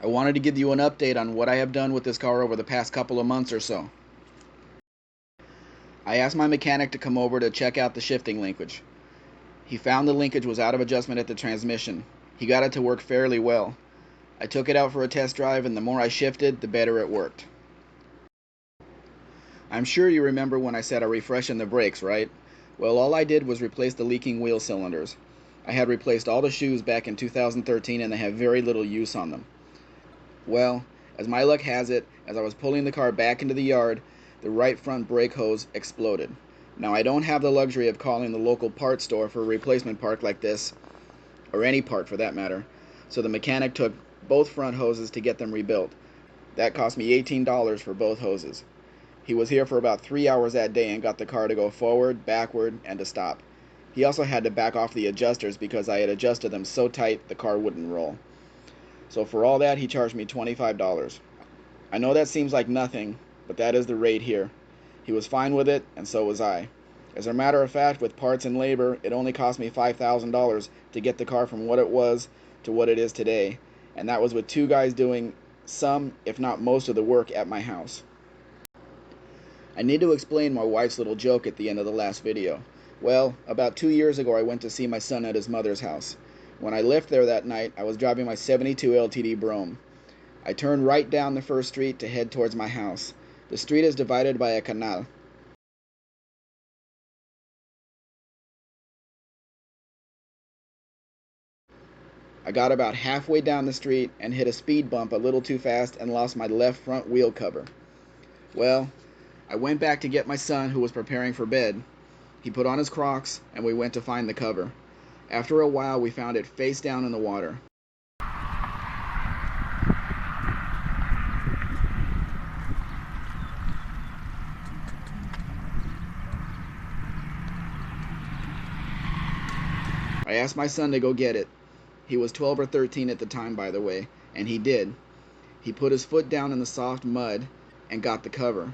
I wanted to give you an update on what I have done with this car over the past couple of months or so. I asked my mechanic to come over to check out the shifting linkage. He found the linkage was out of adjustment at the transmission. He got it to work fairly well. I took it out for a test drive, and the more I shifted, the better it worked. I'm sure you remember when I said I refreshed the brakes, right? Well, all I did was replace the leaking wheel cylinders. I had replaced all the shoes back in 2013, and they have very little use on them. Well, as my luck has it, as I was pulling the car back into the yard, the right front brake hose exploded. Now, I don't have the luxury of calling the local parts store for a replacement part like this, or any part for that matter, so the mechanic took both front hoses to get them rebuilt. That cost me $18 for both hoses. He was here for about 3 hours that day and got the car to go forward, backward, and to stop. He also had to back off the adjusters because I had adjusted them so tight the car wouldn't roll. So for all that, he charged me $25. I know that seems like nothing, but that is the rate here. He was fine with it, and so was I. As a matter of fact, with parts and labor, it only cost me $5,000 to get the car from what it was to what it is today, and that was with two guys doing some, if not most of the work at my house. I need to explain my wife's little joke at the end of the last video. Well, about 2 years ago I went to see my son at his mother's house. When I left there that night, I was driving my 72 LTD Brougham. I turned right down the first street to head towards my house. The street is divided by a canal. I got about halfway down the street and hit a speed bump a little too fast and lost my left front wheel cover. Well, I went back to get my son, who was preparing for bed. He put on his Crocs, and we went to find the cover. After a while, we found it face down in the water. I asked my son to go get it. He was 12 or 13 at the time, by the way, and he did. He put his foot down in the soft mud and got the cover.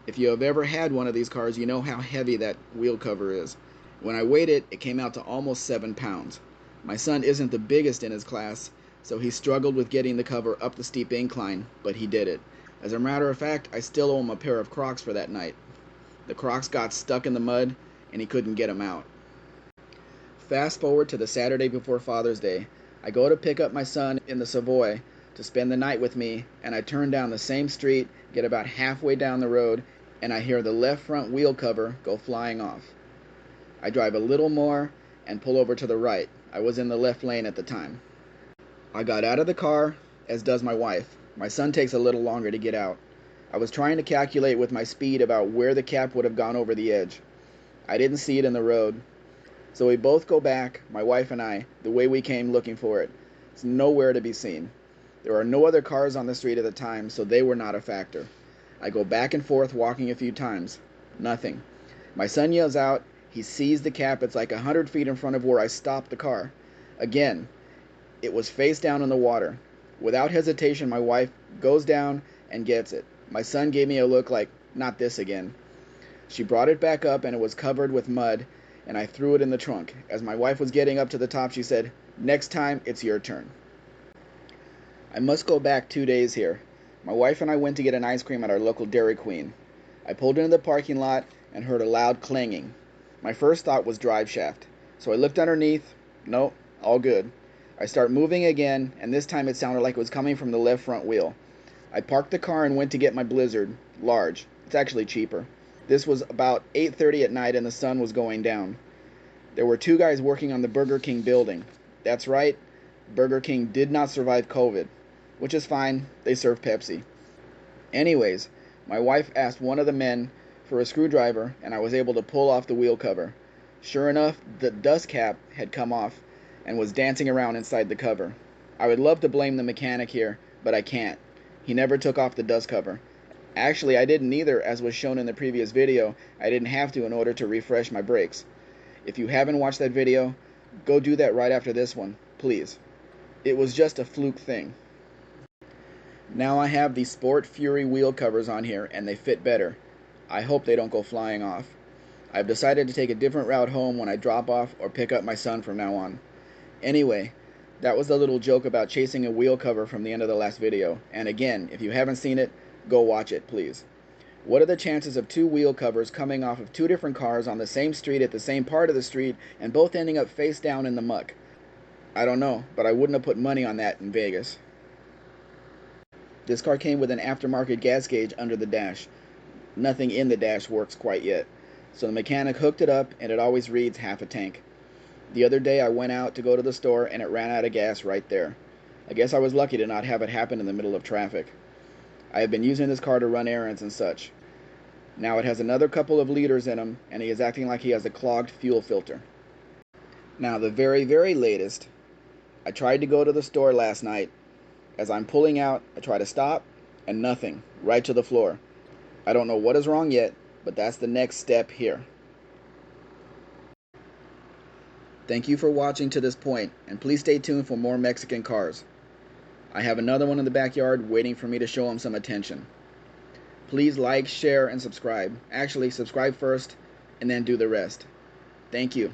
If you have ever had one of these cars, you know how heavy that wheel cover is. When I weighed it, it came out to almost 7 pounds. My son isn't the biggest in his class, so he struggled with getting the cover up the steep incline, but he did it. As a matter of fact, I still owe him a pair of Crocs for that night. The Crocs got stuck in the mud, and he couldn't get them out. Fast forward to the Saturday before Father's Day. I go to pick up my son in the Savoy to spend the night with me, and I turn down the same street, get about halfway down the road, and I hear the left front wheel cover go flying off. I drive a little more and pull over to the right. I was in the left lane at the time. I got out of the car, as does my wife. My son takes a little longer to get out. I was trying to calculate with my speed about where the cap would have gone over the edge. I didn't see it in the road. So we both go back, my wife and I, the way we came looking for it. It's nowhere to be seen. There are no other cars on the street at the time, so they were not a factor. I go back and forth walking a few times. Nothing. My son yells out. He sees the cap. It's like 100 feet in front of where I stopped the car. Again, it was face down in the water. Without hesitation, my wife goes down and gets it. My son gave me a look like, not this again. She brought it back up, and it was covered with mud, and I threw it in the trunk. As my wife was getting up to the top, she said, "Next time, it's your turn." I must go back 2 days here. My wife and I went to get an ice cream at our local Dairy Queen. I pulled into the parking lot and heard a loud clanging. My first thought was drive shaft. So I looked underneath. No, all good. I start moving again, and this time it sounded like it was coming from the left front wheel. I parked the car and went to get my Blizzard, large. It's actually cheaper. This was about 8:30 at night, and the sun was going down. There were two guys working on the Burger King building. That's right, Burger King did not survive COVID, which is fine. They serve Pepsi. Anyways, my wife asked one of the men for a screwdriver, and I was able to pull off the wheel cover. Sure enough, the dust cap had come off and was dancing around inside the cover. I would love to blame the mechanic here, but I can't. He never took off the dust cover. Actually, I didn't either, as was shown in the previous video. I didn't have to in order to refresh my brakes. If you haven't watched that video, go do that right after this one, please. It was just a fluke thing. Now I have these Sport Fury wheel covers on here, and they fit better. I hope they don't go flying off. I've decided to take a different route home when I drop off or pick up my son from now on. Anyway, That was the little joke about chasing a wheel cover from the end of the last video. And again, if you haven't seen it, go watch it, please. What are the chances of two wheel covers coming off of two different cars on the same street at the same part of the street and both ending up face down in the muck? I don't know, but I wouldn't have put money on that in Vegas. This car came with an aftermarket gas gauge under the dash. Nothing in the dash works quite yet. So the mechanic hooked it up and it always reads half a tank. The other day I went out to go to the store and it ran out of gas right there. I guess I was lucky to not have it happen in the middle of traffic. I have been using this car to run errands and such. Now it has another couple of liters in him and he is acting like he has a clogged fuel filter. Now the very, very latest, I tried to go to the store last night. As I'm pulling out, I try to stop and nothing, right to the floor. I don't know what is wrong yet, but that's the next step here. Thank you for watching to this point, and please stay tuned for more Mexican cars. I have another one in the backyard waiting for me to show him some attention. Please like, share, and subscribe. Actually, subscribe first, and then do the rest. Thank you.